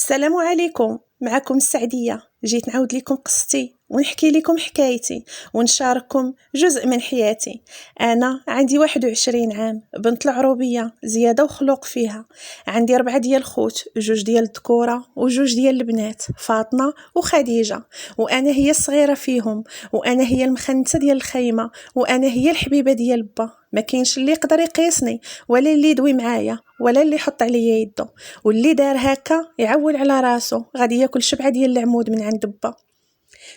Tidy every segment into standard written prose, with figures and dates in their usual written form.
السلام عليكم. معكم السعدية. جيت نعاود لكم قصتي ونحكي لكم حكايتي ونشارككم جزء من حياتي. أنا عندي 21 عام، بنت العروبية زيادة وخلوق فيها. عندي 4 ديال الخوت، 2 ديال الذكورة و2 ديال البنات، فاطمة وخديجة، وأنا هي الصغيرة فيهم، وأنا هي المخنثة ديال الخيمة، وأنا هي الحبيبة ديال با. ما كاينش اللي يقدر يقيسني ولا اللي يدوي معايا ولا اللي يحط عليا يده، واللي دار هكا يعول على راسو غادي ياكل شبعه ديال العمود من عند با.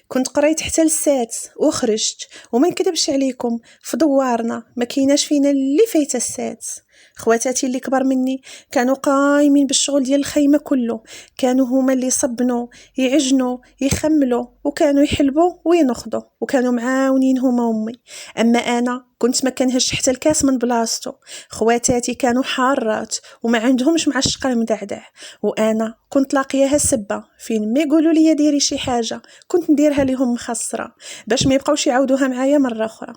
كنت قريت حتى للسادس وخرجت، وما نكذبش عليكم في دوارنا ما كايناش فينا اللي فايته السادس. خواتاتي اللي كبر مني كانوا قايمين بالشغل ديال الخيمه كله، كانوا هما اللي يصبنوا يعجنوا يخملوا وكانوا يحلبوا وينخضوا، وكانوا معاونين هما امي. اما انا كنت ما كنهش حتى الكاس من بلاصتو. خواتاتي كانوا حارات وما عندهمش مع الشقه المدعدع، وانا كنت لاقياها سبه فين ما يقولوا لي ديري شي حاجه كنت نديرها لهم مخسره باش ما يبقاوش يعاودوها معايا مره اخرى.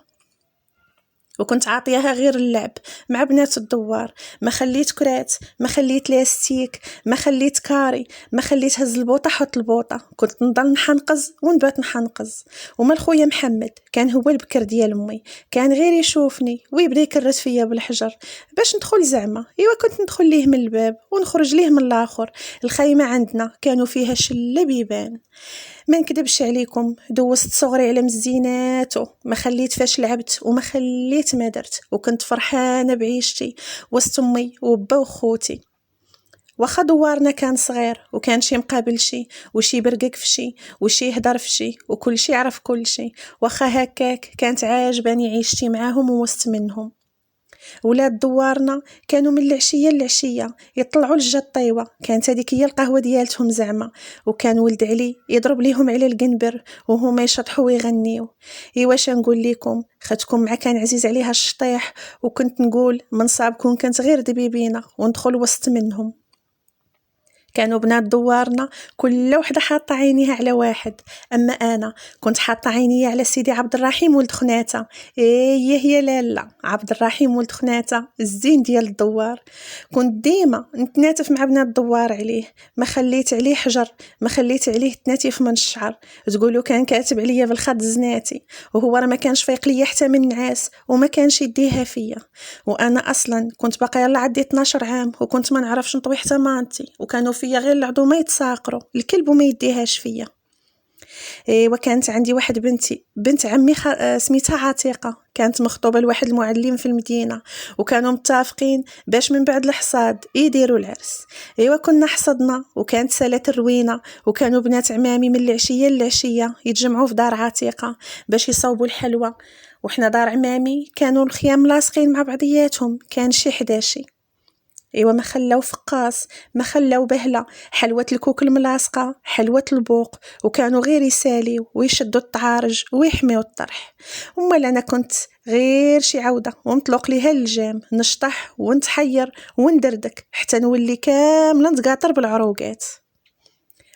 وكنت عاطياها غير اللعب مع بنات الدوار، ما خليت كرات، ما خليت لاستيك، ما خليت كاري، ما خليت هز البوطه حط البوطه. كنت نضل نحنقز ونبات نحنقز. وما خويا محمد كان هو البكر ديال امي، كان غير يشوفني ويبدا يكرس فيا بالحجر باش ندخل زعما. كنت ندخل ليه من الباب ونخرج ليه من الاخر. الخيمه عندنا كانوا فيها شله بيبان. ما نكذبش عليكم، دوزت صغري على مزيناتو، ما خليت فاش لعبت وما خليت ما درت، وكنت فرحانه بعيشتي وسط امي وبا وخوتي. واخا دوارنا كان صغير وكان شي مقابل شي وشي برقق في شي وشي يهدر في شي وكل شي يعرف كل شي، واخا هكاك كانت عاجباني عيشتي معاهم ووسط منهم. ولاد دوارنا كانوا من العشيه للعشيه يطلعوا لجا الطيوه، كانت هذيك هي القهوه ديالتهم زعما. وكان ولد علي يضرب ليهم على القنبر وهما يشطحوا ويغنيوا. واش نقول لكم، خاتكم مع كان عزيز عليها الشطيح، وكنت نقول من صابكم كانت غير دبيبينا وندخل وسط منهم. كانوا بنات دوارنا كل وحده حاطه عينيها على واحد، اما انا كنت حاطه عيني على سيدي عبد الرحيم ولد خناته. هي لالا عبد الرحيم ولد خناته الزين ديال الدوار. كنت ديما نتناتف مع بنات الدوار عليه، ما خليت عليه حجر، ما خليت عليه تناتف من الشعر. تقولوا كان كاتب عليا بالخط زناتي، وهو راه ما كانش فايق ليا حتى من نعاس وما كانش يديها فيا. وانا اصلا كنت باقي يلا عندي 12 عام وكنت ما نعرفش نطوي حتى مانتي، وكانوا فيا غير العظو ما يتساقروا الكلب وما يديهاش فيا. وكانت عندي واحد بنت عمي سميتها عتيقه، كانت مخطوبه لواحد المعلم في المدينه، وكانوا متفقين باش من بعد الحصاد يديروا العرس. كنا حصدنا وكانت سالات الروينه، وكانوا بنات عمامي من العشيه للعشيه يتجمعوا في دار عتيقه باش يصوبوا الحلوى. وحنا دار عمامي كانوا الخيام لاصقين مع بعضياتهم، كان شي 11. ما خلاو فقاس، ما خلاو بهله، حلوه الكوك الملاصقه، حلوه البوق، وكانوا غير يساليو ويشدوا الطعارج ويحميو الطرح. امال انا كنت غير شي عوده ونطلق ليها الجام، نشطح ونتحير وندردك حتى نولي كامله نتقاطر بالعروقات.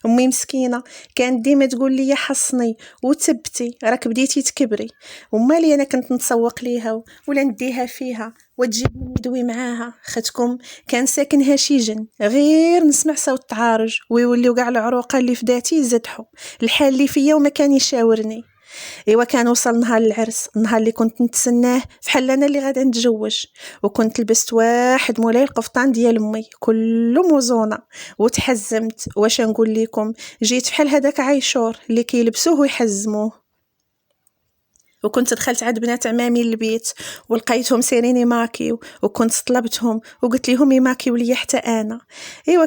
امي مسكينه كانت ديما تقول لي حصني وتبتي راك بديتي تكبري. ومالي انا كنت نتسوق ليها ولا نديها فيها وتجيب ندوي معاها. خاتكم كان ساكنها شي جن، غير نسمع صوت التعارج ويوليو كاع العروقه اللي فداتي يزدحوا الحال اللي فيا وما كان يشاورني. كان وصل نهار العرس، النهار اللي كنت نتسناه فحال انا اللي غادي نتزوج. وكنت لبست واحد مولاي القفطان ديال امي كله موزونه وتحزمت. واش نقول لكم، جيت فحال هذاك عايشور اللي كيلبسوه ويحزموه. وكنت دخلت عند بنات عمامي للبيت ولقيتهم سيرين يماكيو، وكنت طلبتهم وقلت لهم يماكيو لي حتى انا.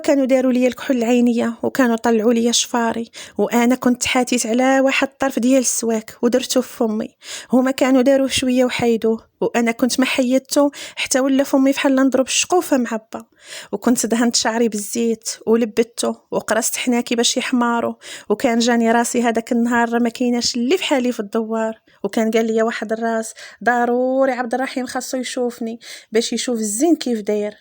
كانوا داروا لي الكحول العينيه وكانوا طلعوا لي شفاري، وانا كنت حاتيت على واحد الطرف ديال السواك ودرته في فمي. هما كانوا داروه شويه وحيدوه، وانا كنت ما حيدته حتى ولا فمي فحال نضرب الشقوفه معبه. وكنت دهنت شعري بالزيت ولبته وقرصت حناكي باش يحماروا. وكان جاني راسي هذاك النهار ما كايناش اللي في حالي في الدوار. وكان قال لي واحد الراس ضروري عبد الرحيم خاصو يشوفني باش يشوف الزين كيف داير.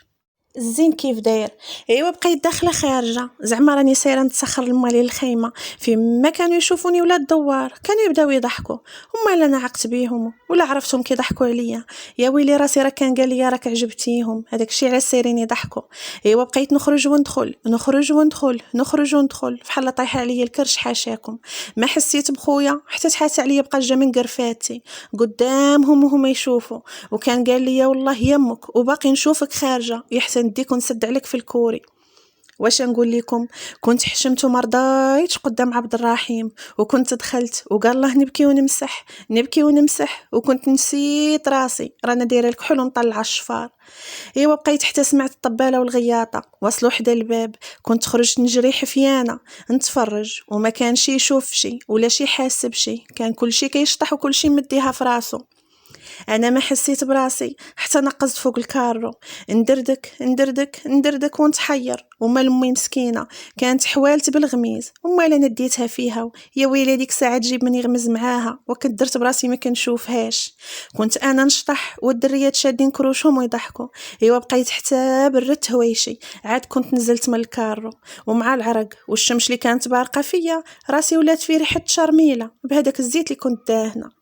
الزين كيف داير؟ ايوا بقيت داخله خارجه، زعما راني سايره نتسخر المالي للخيمه، فيما كانوا يشوفوني ولاد الدوار كانوا يبداو يضحكوا. هما الا انا عقت بيهم ولا عرفتهم كيضحكوا عليا، يا ويلي راسي راه كان قال لي راك عجبتيهم، هذاك الشيء علاش سايرين يضحكوا. ايوا بقيت نخرج وندخل نخرج وندخل نخرج وندخل بحال طايحه عليا الكرش حاشاكم. ما حسيت بخويا حتى تحات عليا بقى جا من قرفاتي قدامهم وهما يشوفوا، وكان قال لي والله يمك وباقي نشوفك خارجه يحسن نديك ونسد عليك في الكوري. واش نقول لكم، كنت حشمت وما رضيتش قدام عبد الرحيم، وكنت دخلت وقال الله نبكي ونمسح نبكي ونمسح، وكنت نسيت راسي رانا دايره الكحول ونطلع الشفار. ايوا بقيت حتى سمعت الطباله والغياطه وصلوا حدا الباب، كنت خرجت نجري حفيانه نتفرج، وما كان شي يشوف شي ولا شي حاسب شي، كان كل شي كيشطح وكل شي مديها في راسو. انا ما حسيت براسي حتى نقزت فوق الكارو، ندردك ندردك ندردك ونتحير. وما امي مسكينه كانت حوالت بالغميز، وما انا نديتها فيها، يا ويلي ديك الساعه تجيب من يغمز معاها، وكنت درت براسي ما كنشوفهاش. كنت انا نشطح والدريات شادين كروشهم ويضحكوا. ايوا بقيت حتى بردت هويشي، عاد كنت نزلت من الكارو، ومع العرق والشمس اللي كانت بارقه فيا راسي ولات في ريحه شرميله بهذاك الزيت اللي كنت داهنه.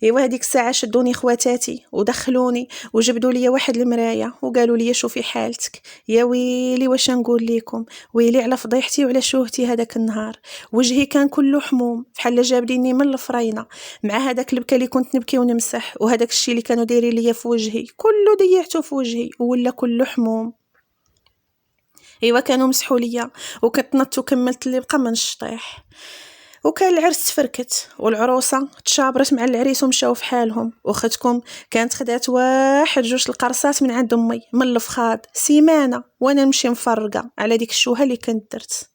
ايوا هذيك الساعه شدوني خواتاتي ودخلوني وجبدوا لي واحد المرايه وقالوا لي شوفي حالتك. يا ويلي واش نقول لكم، ويلي على فضيحتي وعلى شوهتي هذاك النهار. وجهي كان كله حموم بحال جابديني من الفرينه، مع هذاك البكا اللي كنت نبكي ونمسح، وهذاك الشيء اللي كانوا دايرين ليا في وجهي كله ضيعته في وجهي ولا كله حموم. ايوا كانوا مسحوا ليا وكنت نط وكملت اللي بقى من الشطيح. وكان العرس تفركت والعروسه تشابرت مع العريس ومشاو في حالهم. واختكم كانت خدات واحد جوج القرصات من عند امي من الفخاد سيمانه، وانا نمشي مفرقه على ديك الشوهه اللي كنت درت.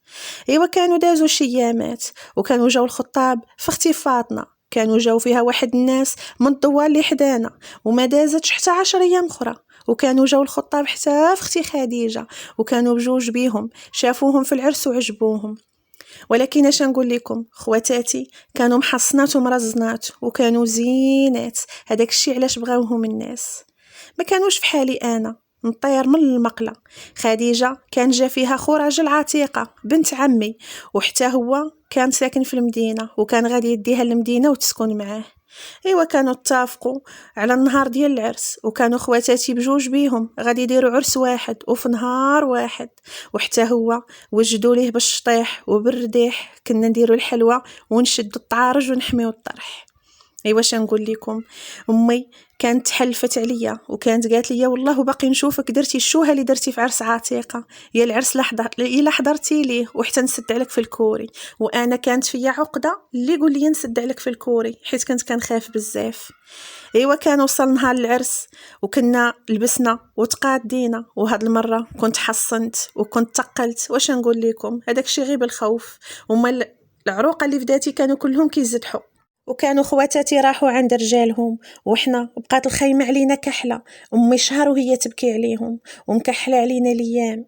ايوا كانوا دازوا شي ايامات وكانوا جاو الخطاب في اختي فاطمه، كانوا جاو فيها واحد الناس من الدوار اللي حدانا، وما دازتش حتى 10 ايام اخرى، وكانوا جاو الخطاب حتى في اختي خديجه، وكانوا بجوج بيهم شافوهم في العرس وعجبوهم. ولكن اش نقول لكم، خواتاتي كانوا محصنات ومرزنات وكانوا زينات، هذاك الشيء علاش بغاوهم الناس. ما كانوش في حالي انا نطير من المقله. خديجه كان جا فيها خو راجل عتيقه بنت عمي، وحتى هو كان ساكن في المدينه وكان غادي يديها للمدينه وتسكن معاه. ايوا كانوا اتفقوا على النهار ديال العرس، وكانوا خواتاتي بجوج بيهم غادي يديروا عرس واحد وفي نهار واحد. وحتى هو وجدوا ليه بالشطيح وبالرديح، كنا نديروا الحلوى ونشدوا الطعارج ونحميو الطرح. ايوا واش نقول لكم، امي كانت حلفت عليا وكانت قالت لي والله باقي نشوفك درتي الشوهه اللي درتي في عرس عتيقه، يا العرس الا حضرتي ليه وحتى نسد عليك في الكوري. وانا كانت فيا عقده اللي يقول لي نسد عليك في الكوري حيت كنت كنخاف بزاف. ايوا كان وصل نهار العرس وكنا لبسنا وتقادينا، وهاد المره كنت حصنت وكنت تقلت. واش نقول لكم، هذاك الشيء غير بالخوف. هما العروقه اللي فداتي كانوا كلهم كيزدحوا، وكانوا خواتاتي راحوا عند رجالهم، وحنا بقات الخيمه علينا كحله. امي شهر وهي تبكي عليهم ومكحله علينا الايام.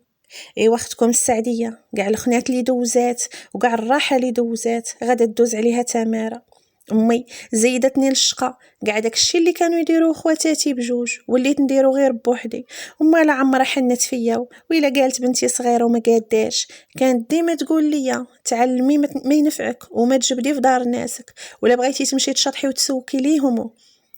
ايوا اختكم السعديه كاع الخنات اللي دوزات وكاع الراحه اللي دوزات غادا تدوز عليها تماره. امي زيدتني للشقا، كاع داكشي اللي كانوا يديروه خواتاتي بجوج وليت نديرو غير بوحدي. وما لا عمرها حنت فيا وإلا قالت بنتي صغيره وما قاداش، كانت ديما تقول لي تعلمي ما ينفعك وما تجبدي في دار ناسك، ولا بغيتي تمشي تشطحي وتسوكي ليهم.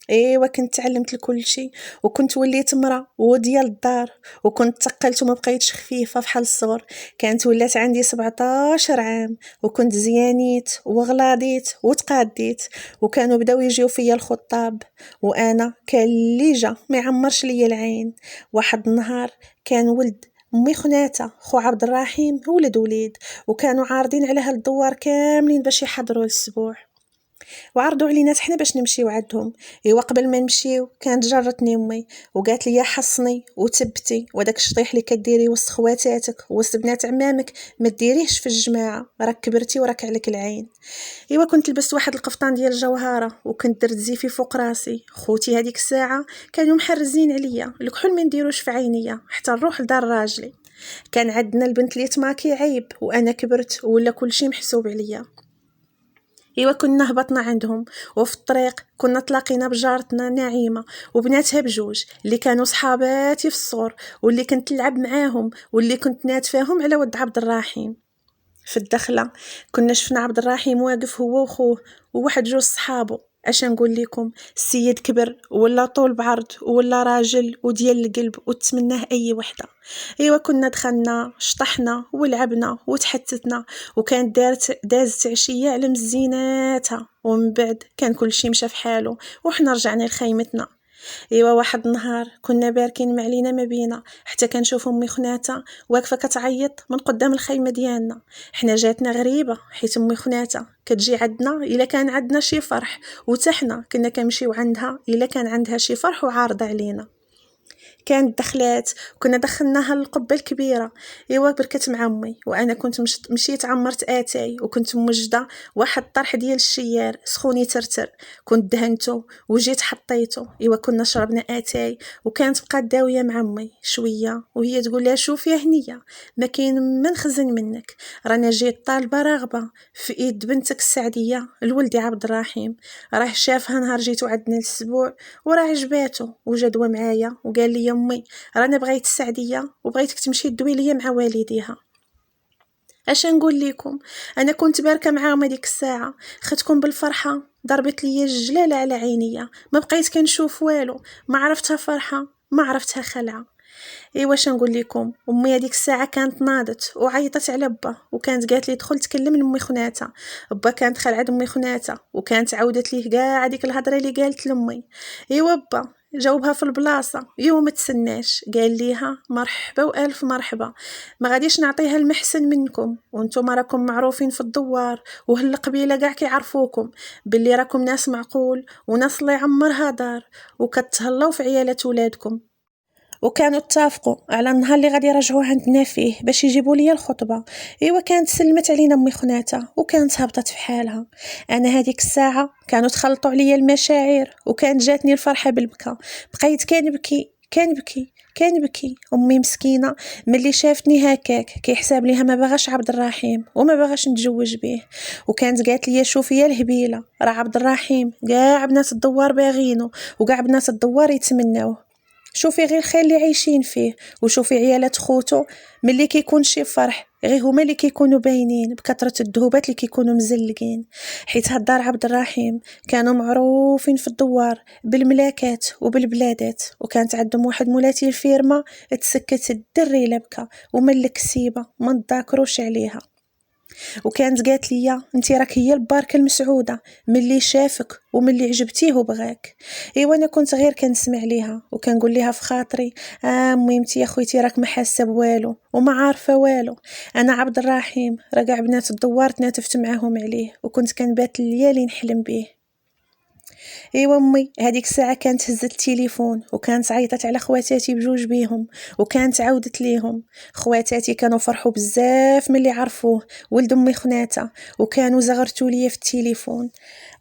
ايوا كنت تعلمت لكل شيء، وكنت وليت مرا وديال الدار، وكنت تقلت وما بقيتش خفيفه بحال الصغر. كانت ولات عندي 17 عام وكنت زيانيت وغلاضيت وتقاديت، وكانوا بداو يجيو فيا الخطاب، وانا كان اللي جا ما يعمرش ليا العين. واحد النهار كان ولد امي خناته خو عبد الرحيم ولد وليد، وكانوا عارضين على هالدوار كاملين باش يحضروا الاسبوع، وعرضوا علينا حنا باش نمشيو عندهم. ايوا قبل ما نمشيو كانت جرتني امي وقالت لي حصني وتبتي، وداك الشطيح اللي كديري وسط خواتاتك وسط بنات عمامك ما ديريهش في الجماعه، راك كبرتي وراك عليك العين. ايوا كنت لبست واحد القفطان ديال الجوهره وكنت درت زيفي فوق راسي. خوتي هذيك الساعه كانوا محرزين عليا الكحول ما نديروش في عينيا حتى نروح لدار راجلي. كان عندنا البنت اللي تماكي عيب، وانا كبرت ولا كل شيء محسوب عليا. ايوا كنا هبطنا عندهم، وفي الطريق كنا تلاقينا بجارتنا نعيمه وبناتها بجوج اللي كانوا صحاباتي في الصغر، واللي كنت نلعب معاهم واللي كنت ناتفاهم على ود عبد الرحيم. في الدخله كنا شفنا عبد الرحيم واقف هو وخوه وواحد جوج صحابو. اش نقول لكم، السيد كبر ولا طول بعرض ولا راجل وديال القلب وتمناه اي وحده. ايوا كنا دخلنا شطحنا ولعبنا وتحتتنا، وكانت دازت عشيه على مزيناتها، ومن بعد كان كل شيء مشى في حاله وحنا رجعنا لخيمتنا. ايوا واحد النهار كنا باركين ما علينا ما بينا، حتى كنشوف امي خناتها واقفه كتعيط من قدام الخيمه ديالنا. حنا جاتنا غريبه حيت امي خناتها كتجي عندنا الا كان عندنا شي فرح، وتا حنا كنا كنمشيو عندها الا كان عندها شي فرح وعارضه علينا. كانت دخلات وكنا دخلناها للقبه الكبيره. ايوا بركت مع امي، وانا كنت مشيت عمرت اتاي، وكنت موجده واحد الطرح ديال الشيار سخوني ترتر، كنت دهنته وجيت حطيته. ايوا كنا شربنا اتاي، وكانت بقات داويه مع امي شويه وهي تقول لها شوف يا هنيه، ما كاين ما نخزن منك، رانا جيت طالبه راغبه في ايد بنتك السعديه لولدي عبد الرحيم، راه شافها نهار جيتو عندنا الاسبوع وراه عجباتو وجدوى معايا وقال لي امي رانا بغيت السعديه وبغيتك تمشي تدوي ليا مع والديها. اش نقول لكم، انا كنت باركه معاهم هذيك الساعه، خدتكم بالفرحه ضربت لي الجلاله على عينيا، ما بقيت كنشوف والو، ما عرفتها فرحه ما عرفتها خلعه. ايوا واش نقول لكم، امي هذيك الساعه كانت ناضت وعيطت على با، وكانت قالت لي دخل تكلم لامي خناتها. با كانت دخل عند امي خناتها وكانت عاودت ليه كاع هذيك الهضره اللي قالت لامي. ايوا با جاوبها في البلاصه، ايوا ما تسناش، قال ليها مرحبا والف مرحبا، ما غاديش نعطيها المحسن منكم، وانتم راكم معروفين في الدوار وهالقبيله كاع كيعرفوكم باللي راكم ناس معقول وناس الله يعمرها دار، وكتهلاو في عيالات ولادكم. وكانوا اتفقوا على النهار اللي غادي يرجعوا عندنا فيه باش يجيبوا لي الخطبه. ايوا كانت سلمت علينا امي خناتها وكانت هبطت في حالها. انا هذيك الساعه كانوا تخلطوا عليا المشاعر وكانت جاتني الفرحه بالبكا، بقيت كنبكي. امي مسكينه ملي شافتني هكاك كيحساب ليها ما بغاش عبد الرحيم وما بغاش نتزوج به، وكانت قالت لي شوفي يا الهبيله راه عبد الرحيم كاع بنات الدوار باغينه وكاع بنات الدوار يتمناوه، شوفي غير الخير اللي عايشين فيه، وشوفي عيالات خوتو ملي كيكون شي فرح غير هما اللي كيكونوا باينين بكثره الذهوبات اللي كيكونوا مزلقين. حيت هالدار عبد الرحيم كانوا معروفين في الدوار بالملاكات وبالبلادات، وكانت عندهم واحد مولاتي الفيرما تسكت الدري لبكى وملك السيبه ما نذاكروش عليها. وكانت قالت لي انتي راك هي الباركه المسعوده ملي شافك وملي عجبتيه وبغاك. ايوا انا كنت غير كنسمع ليها وكنقول ليها في خاطري ميمتي يا خويتي راك ما حاسه بوالو وما عارفه والو، انا عبد الرحيم راه كاع بنات الدوار تناتفت معاهم عليه وكنت كنبات الليالي نحلم به. ايوا امي هذيك الساعه كانت هزت التليفون وكانت عيطت على خواتاتي بجوج بيهم، وكانت عاودت ليهم. خواتاتي كانوا فرحوا بزاف ملي عرفوه ولد امي خناتها، وكانوا زغرتوا لي في التليفون.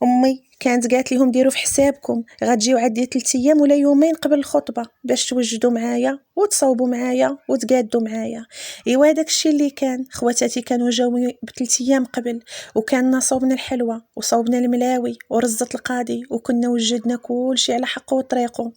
امي كانت قالت لهم ديروا في حسابكم غتجيو عندي 3 ايام ولا يومين قبل الخطبه باش توجدوا معايا وتصاوبوا معايا وتقادوا معايا. ايوا داك الشيء اللي كان، خواتاتي كانوا جاو ب3 ايام قبل، وكان صوبنا الحلوى وصوبنا الملاوي ورزت القاضي وكنا وجدنا كل شيء على حقه وطريقه.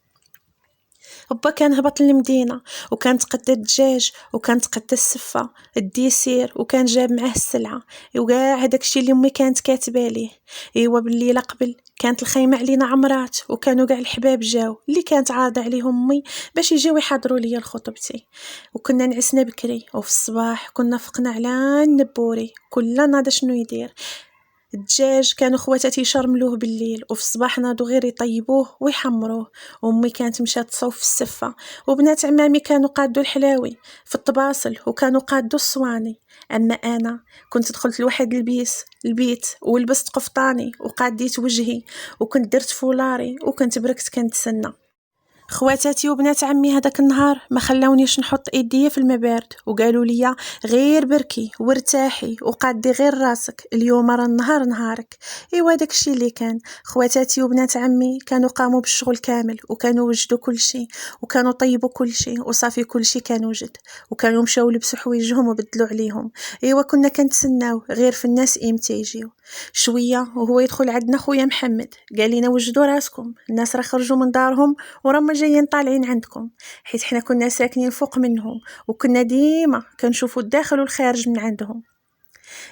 با كان هبط للمدينه وكان تقدى الدجاج وكان تقدى السفه الديسير وكان جاب معاه السلعه وكاع هذاك الشيء اللي امي كانت كاتبه ليه. ايوا بالليله قبل كانت الخيمه علينا عمرات وكانوا كاع الحباب جاو اللي كانت عارضه عليهم امي باش يجيو يحضروا لي لخطبتي، وكنا نعسنا بكري وفي الصباح كنا فقنا على النبوري كلنا ناض شنو يدير. الدجاج كانوا خواتاتي يشرملوه بالليل وفي الصباح ناضوا غير يطيبوه ويحمروه، وامي كانت مشات تصوف في السفه، وبنات عمامي كانوا قادوا الحلاوي في الطباصل وكانوا قادوا الصواني. اما انا كنت دخلت لواحد البيت ولبست قفطاني وقاديت وجهي وكنت درت فولاري وكنت بركت كنتسنى. خواتاتي وبنات عمي هذاك النهار ما خلاونيش نحط ايديا في المبارد وقالوا لي غير بركي وارتاحي وقادي غير راسك، اليوم راه النهار نهارك. ايوا داكشي اللي كان، خواتاتي وبنات عمي كانوا قاموا بالشغل كامل وكانوا وجدوا كل شيء وكانوا طيبوا كل شيء وصافي كل شيء كان وجد، وكانوا مشاو لبسوا حوايجهم وبدلوا عليهم. ايوا كنا كنتسناو غير في الناس امتى يجيو. شويه وهو يدخل عندنا خويا محمد، قال لنا وجدوا راسكم، الناس راه خرجوا من دارهم وراهم جايين طالعين عندكم، حيت حنا كنا ساكنين فوق منهم وكنا ديما كنشوفوا الداخل والخارج من عندهم.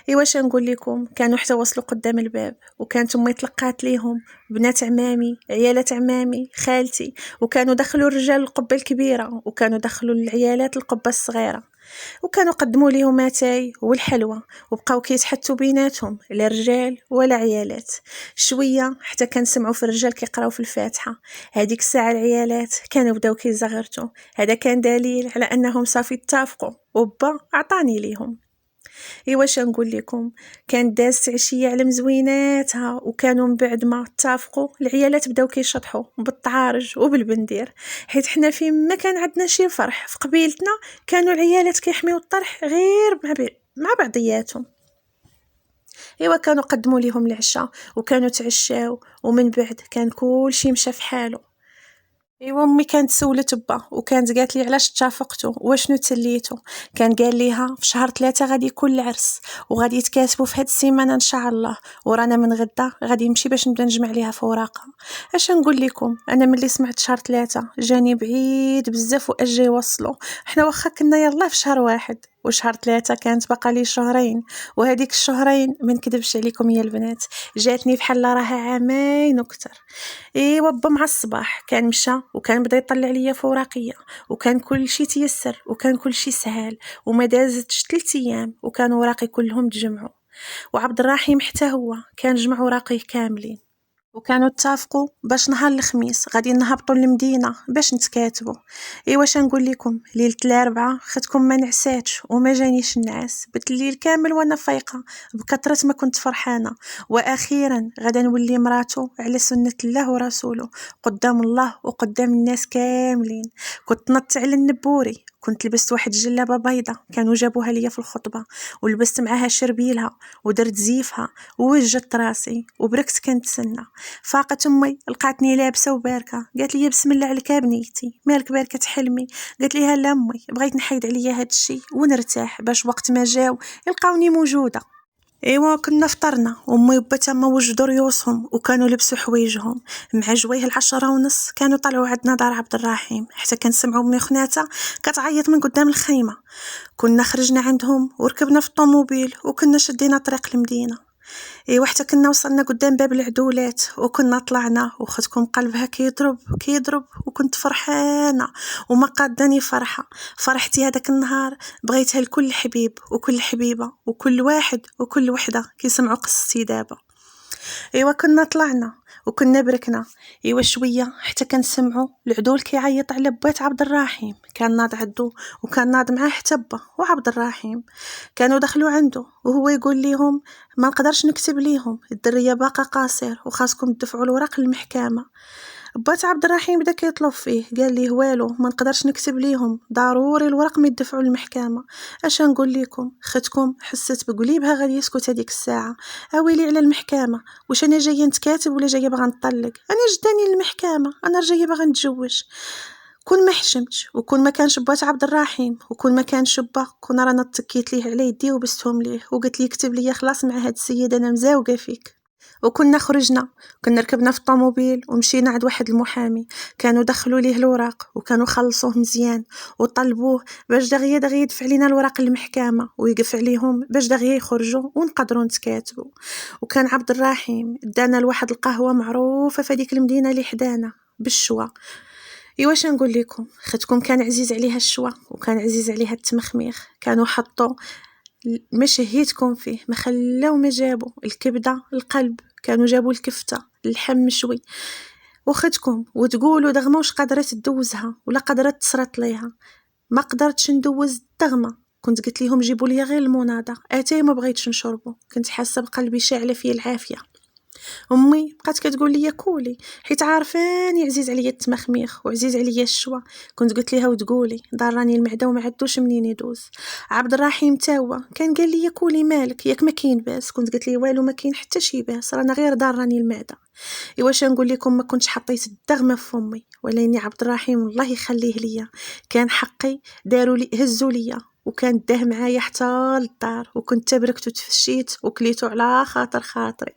واش نقول لكم، كانوا حتى وصلوا قدام الباب وكانت امي طلقات ليهم بنات عمامي، عيالات عمامي، خالتي، وكانوا دخلوا الرجال القبه الكبيره وكانوا دخلوا العيالات القبه الصغيره، وكانوا قدموا ليهم اتاي والحلوى وبقاو كيتحتوا بيناتهم لا رجال ولا عيالات. شويه حتى كنسمعوا في الرجال كيقراو في الفاتحه، هذيك الساعه العيالات كانوا بداو كيزغرتوا، هذا كان دليل على انهم صافي اتفقوا وبا عطاني ليهم. واش نقول لكم، كان دازت عشيه على مزويناتها، وكانوا من بعد ما اتفقوا العيالات بداو كيشطحوا بالطعارج وبالبندير، حيت حنا فين ما كان عندنا شي فرح في قبيلتنا كانوا العيالات كيحميو الطرح غير مع بعضياتهم. كانوا قدموا ليهم العشاء وكانوا تعشاو، ومن بعد كان كلشي مشى في حاله. امي كانت سولت با وكانت قالت لي علاش اتفقتوا واشنو تسليتوا، كان قال ليها في شهر 3 غادي يكون العرس وغادي يتكاتبوا في هاد السيمانه ان شاء الله، ورانا من غدا غادي نمشي باش نبدا نجمع ليها في اوراقها. اش نقول لكم، انا ملي سمعت شهر 3 جاني بعيد بزاف واجا يوصلوا، حنا واخا كنا يلا في شهر 1 وشهر 3 كانت باقا لي شهرين، وهذيك الشهرين ما نكذبش عليكم يا البنات جاتني بحال راها عامين وكتر. وبا مع الصباح كان مشى وكان بدا يطلع ليا في اوراقيه، وكان كل شيء تيسر وكان كل شيء سهل، وما دازتش 3 ايام وكانوا اوراقي كلهم تجمعوا. وعبد الرحيم حتى هو كان جمع اوراقيه كاملين، وكانوا اتفقوا باش نهار الخميس غادي نهبطوا للمدينه باش نتكاتبوا. واش نقول لكم، ليله الاربعاء ختكم ما نعساتش وما جانيش النعاس، بت الليل كامل وانا فايقه بكثره ما كنت فرحانه، واخيرا غدا نولي مراته على سنه الله ورسوله قدام الله وقدام الناس كاملين. كنت نطت على النبوري، كنت لبست واحد الجلابه بيضه كانوا جابوها ليا في الخطبه، ولبست معاها شربيلها ودرت زيفها ووجدت راسي وبركت كنتسنى. فاقت امي لقاتني لابسه وباركه، قالت لي بسم الله عليك بنيتي مالك باركه حلمي، قالت لي لا امي بغيت نحيد عليا هاد الشيء ونرتاح باش وقت ما جاو يلقاوني موجوده. كنا فطرنا وامي وبا تما وجدوا ريوسهم وكانوا لبسوا حوايجهم، مع جويه 10:30 كانوا طلعوا عندنا دار عبد الرحيم، حتى كنسمعوا امي خناتها كتعيط من قدام الخيمه. كنا خرجنا عندهم وركبنا في الطوموبيل وكنا شدينا طريق المدينه. وحتى كنا وصلنا قدام باب العدولات وكنا طلعنا، وختكم قلبها كيضرب وكنت فرحانه وما قاداني فرحتي هذاك النهار بغيتها لكل حبيب وكل حبيبه وكل واحد وكل وحده كيسمعوا قصتي دابا. كنا طلعنا وكنا بركنا. شويه حتى كنسمعوا العدول كيعيط على بات عبد الرحيم، كان ناض عدو وكان ناض معاه حتى با وعبد الرحيم، كانوا دخلوا عنده وهو يقول لهم ما نقدرش نكتب ليهم، الدريه باقا قاصر وخاصكم تدفعوا الوراق للمحكمه. بات عبد الرحيم بدا كيطلب فيه، قال ليه والو ما نقدرش نكتب ليهم، ضروري الورق ما يدفعوا للمحكمه. اش نقول لكم، ختكم حست بقليبها غادي يسكت هذيك الساعه. اويلي على المحكمه، واش انا جايه نتكاتب ولا جايه باغا نطلق؟ انا جداني المحكمه، انا جايه باغا نتزوج. كون ما حشمتش وكون ما كانش بات عبد الرحيم وكون ما كانش با، كون رانا تكيت ليه على يدي وبستهم ليه وقلت لي كتب لي خلاص مع هاد السيد انا مزاوقه فيك. وكنا خرجنا كنا ركبنا في الطوموبيل ومشينا عند واحد المحامي، كانوا دخلوا ليه الوراق وكانوا خلصوه مزيان وطلبوه باش دغيا يدفع لينا الوراق للمحكمه ويقف عليهم باش دغيا يخرجوا ونقدروا نتكاتبوا. وكان عبد الرحيم دانا لواحد القهوه معروفه في هذيك المدينه اللي حدانا بالشوا. واش نقول لكم، ختكم كان عزيز عليها الشوا وكان عزيز عليها التمخميخ، كانوا حطوا ما شهيتكم فيه، ما خلاو ما جابوا الكبده القلب، كانوا جابوا الكفته اللحم مشوي. وختكم وتقولوا دغمه واش قادره تدوزها ولا قادره تسرط ليها، ما قدرتش ندوز الدغمه، كنت قلت لهم جيبوا لي غير المناضه، اتاي ما بغيتش نشربه، كنت حاسه بقلبي شاعله فيه العافيه. امي بقات كتقول لي كولي حيت عارفاني عزيز عليا التمخميخ وعزيز عليا الشوا، كنت قلت ليها وتقولي ضراني المعده وما عدوش منين يدوز. عبد الرحيم تا هو كان قال لي كولي مالك ياك ما كاين باس، كنت قلت ليه والو ما كاين حتى شي باس، رانا غير ضراني المعده. واش نقول لكم، ما كنتش حطيت الدغمه في فمي، ولاني عبد الرحيم الله يخليه ليا كان حقي، داروا لي هزوا ليا وكان داه معايا حتى للدار، وكنت تبركت وتفشيت وكليتو على خاطر خاطري.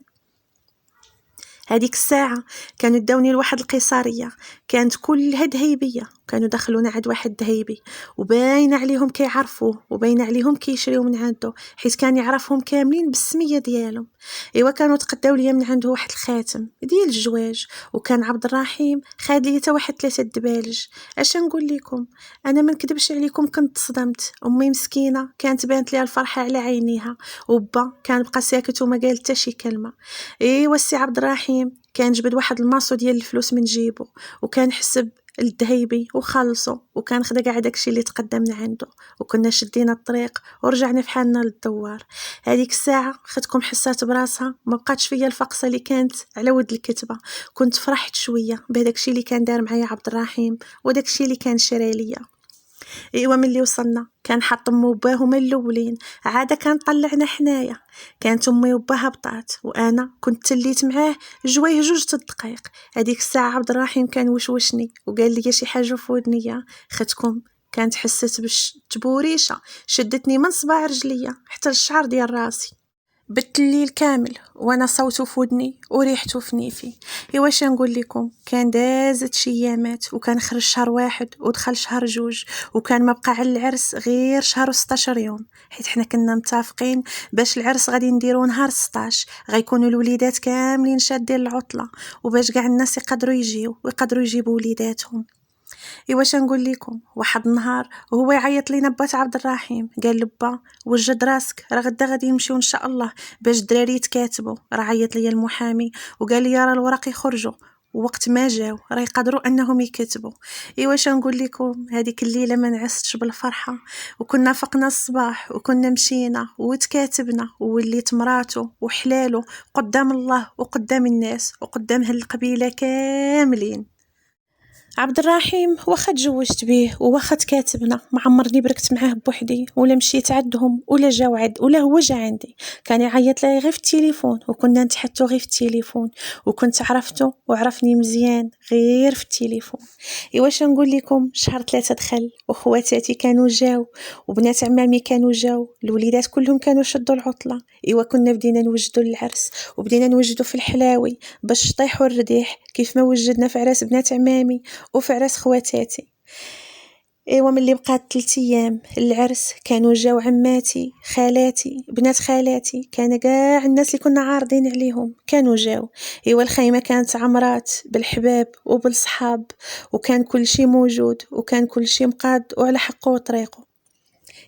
هذيك الساعة كانوا داوني لواحد القيصرية، كانت كلها دهيبية، كانوا دخلونا عند واحد دهيبي وباين عليهم كيعرفوه وباين عليهم كيشريو من عنده، حيت كان يعرفهم كاملين بالسمية ديالهم. ايوا كانوا تقداو ليا من عنده واحد الخاتم ديال الجواج، وكان عبد الرحيم خاد لي حتى واحد 3 دبالج. اش نقول لكم، انا ما نكذبش عليكم كنت صدمت. امي مسكينه كانت بانت ليها الفرحه على عينيها، وبا كان بقى ساكت وما قال حتى شي كلمه. ايوا السي عبد الرحيم كان جبد واحد الماسو ديال الفلوس من جيبو، وكان حسب الذهيبي وخلصو، وكان خدا كاع داكشي اللي تقدم من عنده، وكنا شدينا الطريق ورجعنا في حالنا للدوار. هذيك الساعه خدكم حسات براسها، ما بقاتش فيا الفقصه اللي كانت على ود الكتبه. كنت فرحت شويه بهداكشي اللي كان دار معايا عبد الرحيم وداكشي اللي كان شري ليا. ايوا ملي وصلنا كان حط امي وباه هما الاولين، عاده كان طلعنا حنايا. كانت امي وباه هبطات وانا كنت تليت معاه جويه 2 دقائق. هذيك الساعه عبد الرحيم كان وشوشني وقال لي شي حاجه في ودنيا. خدكم كانت حسيت تبوريشه شدتني من صباع رجليا حتى الشعر ديال راسي. بت الليل كامل وانا صوته في ودني وريحته في نيفي. واش نقول لكم، كان دازت شي ايامات وكان خرج شهر 1 ودخل شهر 2، وكان ما بقى على العرس غير شهر و16 يوم، حيت حنا كنا متفقين باش العرس غادي نديرو نهار 16، غيكونوا الوليدات كاملين شادين العطله، وباش كاع الناس يقدروا يجيو ويقدروا يجيبوا وليداتهم. واش نقول لكم، واحد النهار وهو يعيط لينا بات عبد الرحيم، قال لبا وجد راسك راه غدا غادي نمشيو ان شاء الله باش الدراري يتكاتبوا. راه عيط ليا المحامي وقال لي راه الوراق يخرجوا، ووقت ما جاو راه يقدروا انهم يكتبوا. واش نقول لكم، هذيك الليله ما نعستش بالفرحه، وكنا فقنا الصباح وكنا مشينا وتكاتبنا ووليت مراته وحلالو قدام الله وقدام الناس وقدام هالقبيله كاملين. عبد الرحيم واخا تزوجت بيه واخا تكاتبنا، ما عمرني بركت معاه بوحدي ولا مشيت عندهم ولا جاو عند ولا هو جا عندي. كان يعيط لي غير في التليفون وكنا نتحدثوا غير في التليفون، وكنت عرفته وعرفني مزيان غير في التليفون. واش نقول لكم، شهر 3 دخل وخواتاتي كانوا جاو وبنات عمامي كانوا جاو، الوليدات كلهم كانوا شدوا العطله. كنا بدينا نوجدوا العرس وبدينا نوجدوا في الحلاوي باش الشطيح والرديح كيف ما وجدنا في عراس بنات عمامي وفي عراس خواتاتي. ملي بقات 3 ايام العرس كانوا جاو عماتي خالاتي بنات خالاتي، كان كاع الناس اللي كنا عارضين عليهم كانوا جاو. الخيمه كانت عمرات بالحباب وبالصحاب، وكان كل شيء موجود وكان كل شيء مقاد وعلى حقه وطريقه.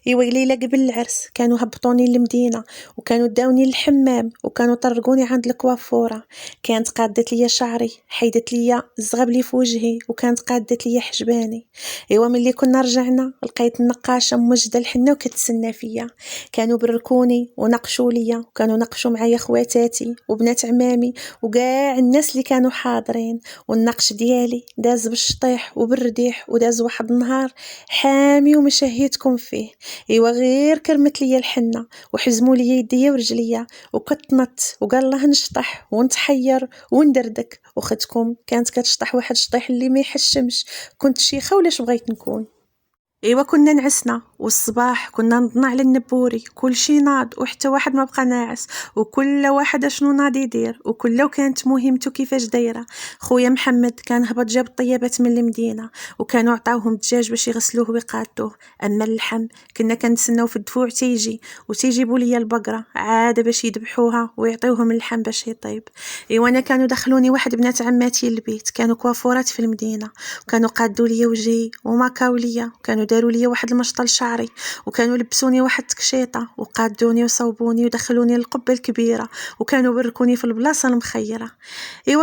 ليلة قبل العرس كانوا هبطوني للمدينة وكانوا داوني للحمام وكانوا طرقوني عند الكوافورة. كانت قادت لي شعري، حيدت لي الزغب لي في وجهي، وكانت قادت لي حجباني. ملي كنا رجعنا لقيت النقاشة موجدة الحنة وكتسنى فيا. كانوا بركوني ونقشوا ليا وكانوا نقشوا معايا خواتاتي وبنات عمامي وكاع الناس اللي كانوا حاضرين. والنقش ديالي داز بالشطيح وبالرديح، وداز واحد النهار حامي ومشهيتكم فيه. غير كرمت لي الحنة وحزموا لي يديا ورجليا وكتمت وقال الله نشطح ونتحير وندردك. وختكم كانت كتشطح واحد الشطيح اللي ما يحشمش، كنت شيخة ولاش بغيت نكون. كنا نعسنا والصباح كنا نضنا على النبوري، كل شي ناض وحتى واحد ما بقى ناعس، وكل واحد شنو ناضي يدير وكل كانت مهمته كيفاش دايره. خويا محمد كان هبط جاب الطيابات من المدينه وكانوا عطاوهم الدجاج باش يغسلوه ويقادوه. اما اللحم كنا كنتسناو في الدفوع تيجي وتيجيبوا لي البقره عاده باش يذبحوها ويعطيوهم اللحم باش يطيب. وانا كانوا دخلوني واحد بنات عماتي البيت، كانوا كوافورات في المدينه، وكانوا قادوا لي وجهي وماكاو ليا، وكانوا داروا لي واحد المشط لشعري، وكانوا لبسوني واحد التكشيطه وقادوني وصوبوني ودخلوني للقبه الكبيره، وكانوا بركوني في البلاصه المخيره.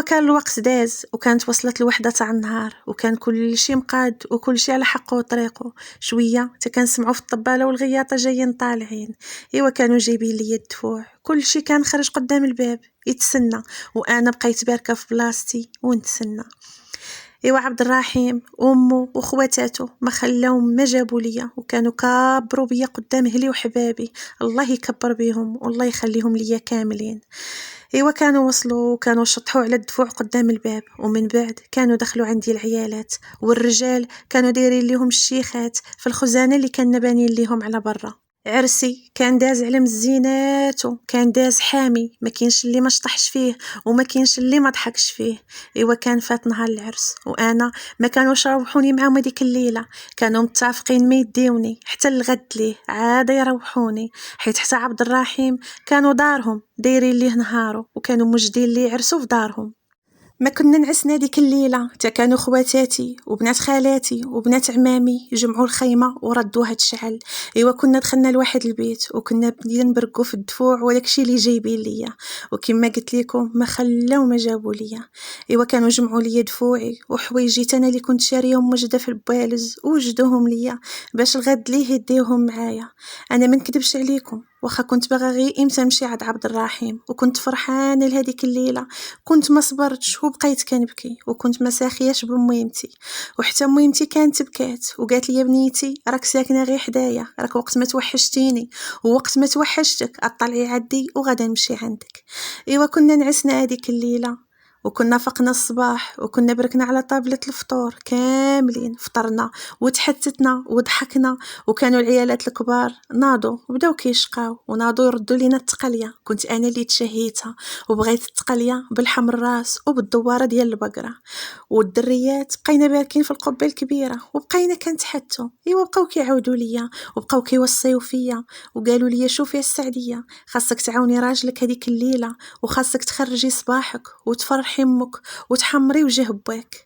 كان الوقت داز وكانت وصلت الوحده تاع النهار، وكان كل شيء مقاد وكل شيء على حقه وطريقه. شويه كنسمعوا في الطباله والغياطه جايين طالعين. كانوا جايبين لي الدفوع، كل شيء كان خرج قدام الباب يتسنى، وانا بقيت باركه في بلاصتي ونتسنى. ايوا عبد الرحيم امه وخواتاتو ما خلاهم ما جابوا ليا، وكانوا كابروا بيا قدام اهلي وحبابي. الله يكبر بيهم والله يخليهم ليا كاملين. ايوا كانوا وصلوا وكانوا شطحوا على الدفوع قدام الباب، ومن بعد كانوا دخلوا عندي العيالات، والرجال كانوا دايرين ليهم الشيخات في الخزانه اللي كان بانين ليهم على برا. عرسي كان داز على مزيناتو، كان داز حامي، ما كاينش اللي ما شطحش فيه وما كاينش اللي ما ضحكش فيه. ايوا كان فات نهار العرس وانا ما كانوش روحوني معاهم هذيك الليله، كانوا متفقين ما يديوني حتى الغد ليه عاد يروحوني، حيت حتى عبد الرحيم كانوا دارهم دايرين ليه نهارو وكانوا مجدين ليه عرسو في دارهم. ما كنا نعسنا ديك الليله حتى كانوا خواتاتي وبنات خالاتي وبنات عمامي جمعوا الخيمه وردوها تشعل. ايوا كنا دخلنا لواحد البيت وكنا بدينا نبرقوا في الدفوع وداكشي اللي جايبين ليا، وكما قلت لكم ما خلاو ما جابوا ليا. ايوا كانوا جمعوا ليا دفوعي وحوايجي انا اللي كنت شاريهم وجده في البالز وجدوهم ليا باش الغد ليه يديوهم معايا. انا ما نكذبش عليكم، واخا كنت باغا غير امتى نمشي عند عبد الرحيم وكنت فرحانه لهذيك الليله، كنت ما صبرتش وبقيت كنبكي وكنت ما ساخياش بميمتي، وحتى ميمتي كانت بكات وقالت لي يا بنيتي راك ساكنه غير حدايا، راك وقت ما توحشتيني ووقت ما توحشتك اطلعي عندي وغدا نمشي عندك. ايوا كنا نعسنا هذيك الليله وكنا فقنا الصباح وكنا بركنا على طابلة الفطور كاملين، فطرنا وتحتتنا وضحكنا، وكانوا العيالات الكبار ناضوا وبداو كيشقاو وناضوا يردوا لينا التقليه. كنت انا اللي تشهيتها وبغيت التقليه بالحم الراس وبالدواره ديال البقره، والدريات بقينا باركين في القبه الكبيره وبقينا كنتحتو. ايوا بقاو كيعاودوا ليا وبقاو كيوصيو فيا وقالوا لي شوفي يا السعديه، خاصك تعاوني راجلك هذيك الليله وخاصك تخرجي صباحك وتفرحي امك وتحمري وجه باك.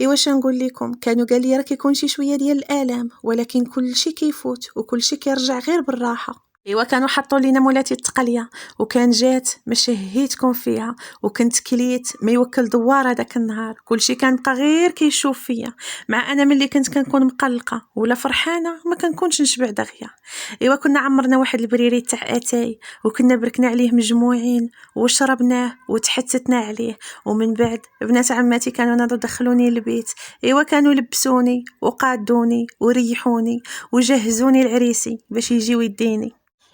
ايوا واش نقول لكم، كانوا قال لي راه كيكون شي شويه ديال الالام ولكن كل شيء كيفوت وكل شيء كيرجع غير بالراحه. ايوا كانوا حطوا لينا مولاتي التقليه وكان جات ما شهيتكم فيها، وكنت كليت ما يوكل دوار هذاك النهار، كلشي كان بقى غير كيشوف فيا، مع انا ملي كنت كنكون مقلقه ولا فرحانه ما كنكونش نشبع دغيا. ايوا كنا عمرنا واحد البريري تاع اتاي وكنا بركنا عليه مجموعين وشربناه وتحتتنا عليه، ومن بعد بنات عماتي كانوا ناضوا دخلوني البيت. ايوا كانوا لبسوني وقادوني وريحوني وجهزوني العريسي باش يجيو يديني.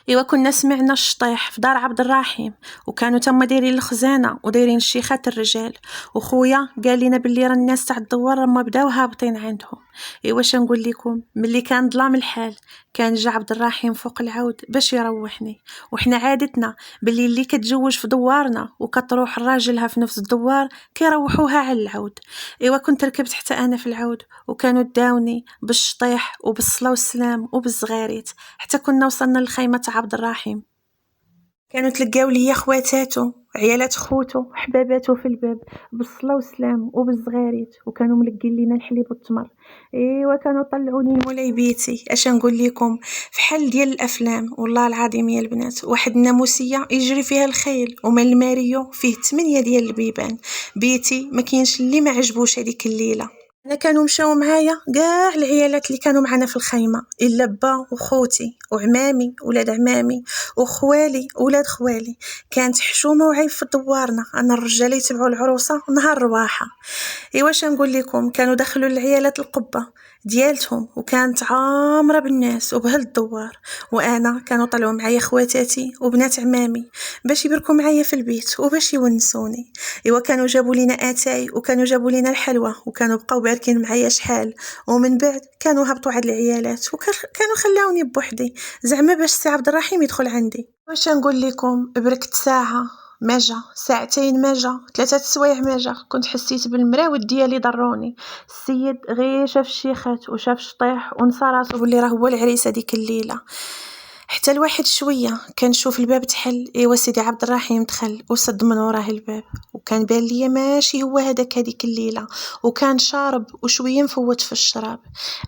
ايوا كنا سمعنا الشطيح في دار عبد الرحيم وكانوا تما دايرين الخزانه ودايرين الشيخات الرجال، وخويا قال لنا باللي راه الناس تاع الدوار راما بداو هابطين عندهم. ايوا واش نقول لكم، ملي كان ظلام الحال كان جا عبد الرحيم فوق العود باش يروحني، وحنا عادتنا باللي اللي كتجوج في دوارنا وكتروح راجلها في نفس الدوار كيروحوها على العود. ايوا كنت ركبت حتى انا في العود وكانوا داوني بالشطيح وبالصلاه والسلام وبالزغاريت حتى كنا وصلنا للخيمه تاع عبد الرحيم. كانوا تلقاو ليا خواتاتو عيالات خوتو حباباتو في الباب بالصلاه والسلام وبالزغاريت، وكانوا ملقين لينا الحليب والتمر. ايوا كانوا طلعوني لمولاي بيتي، اش نقول لكم، فحال ديال الافلام والله العظيم يا البنات، واحد الناموسيه يجري فيها الخيل ومن الماريو فيه 8 ديال البيبان. بيتي ما كاينش اللي ما عجبوش هذيك الليله. انا كانوا مشاو معايا كاع العيالات اللي كانوا معنا في الخيمه، الا با وخوتي وعمامي ولاد عمامي وخوالي ولاد خوالي. كانت حشومه وعيب في دوارنا، انا الرجال يتبعوا العروسه نهار الرواحه. ايوا واش نقول لكم، كانوا دخلوا العيالات القبه ديالتهم وكانت عامره بالناس وبهل الدوار، وانا كانوا طلعوا معايا خواتاتي وبنات عمامي باش يبركوا معايا في البيت وباش يونسوني. ايوا كانوا جابوا لينا اتاي وكانوا جابوا لينا الحلوى وكانوا بقاو باركين معايا شحال، ومن بعد كانوا هبطوا عند العيالات وكانوا خلاوني بوحدي زعما باش سي عبد الرحيم يدخل عندي. واش نقول لكم، بركت ساعه ما جا، ساعتين ما جا، 3 سوايع ما جا، كنت حسيت بالمراود ديالي ضروني. السيد غير شاف الشيخات وشاف الشطيح ونسى راسو بلي راه هو العريس هذيك الليله. حتى الواحد شويه كنشوف الباب تحل، ايوا سيدي عبد الرحيم دخل وسد من وراه الباب، وكان بان ليا ماشي هو هذاك هذيك الليله، وكان شارب وشويه مفوت في الشراب.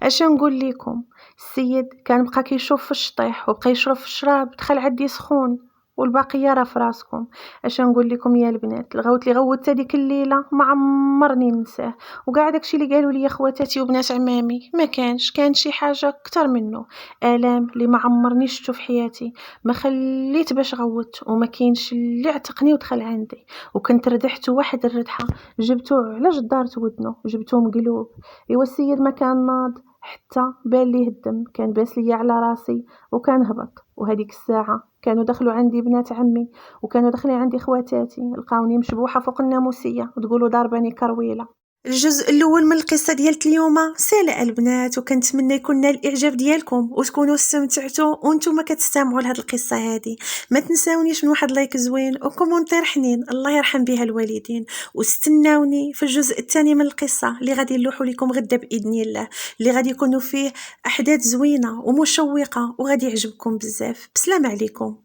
اش نقول لكم، السيد كان بقى كيشوف في الشطيح وبقى يشرب في الشراب، دخل عندي سخون والباقيه راه فراسكم. اش نقول لكم يا البنات، الغوت اللي غوت هذيك الليله ما عمرني ننساه، وكاع داكشي اللي قالوا لي خواتاتي وبنات عمامي ما كان شي حاجه اكثر منه. الام اللي ما عمرني شفتو في حياتي، ما خليت باش غوت، وما كاينش اللي عتقني ودخل عندي. وكنت ردحت واحد الردحه، جبتو على جدارة ودنو، جبتو مقلوب. ايوا السيد ما كان ناض حتى بان ليه الدم، كان باس ليا على راسي وكان هبط. وهذيك الساعه كانوا دخلوا عندي بنات عمي، وكانوا داخلين عندي خواتاتي، لقاوني مشبوحه فوق الناموسيه وتقولوا ضارباني كرويله. الجزء الاول من القصه ديال اليوم سالة البنات، وكنتمنى يكون نال الاعجاب ديالكم وتكونوا استمتعتوا وانتم كتستمعوا لهاد القصه هذه. ما تنساونيش من واحد لايك زوين وكومونتير حنين، الله يرحم بها الوالدين. واستناوني في الجزء الثاني من القصه اللي غادي نلوحوا لكم غدا باذن الله، اللي غادي يكونوا فيه احداث زوينه ومشوقه وغادي يعجبكم بزاف. بسلام عليكم.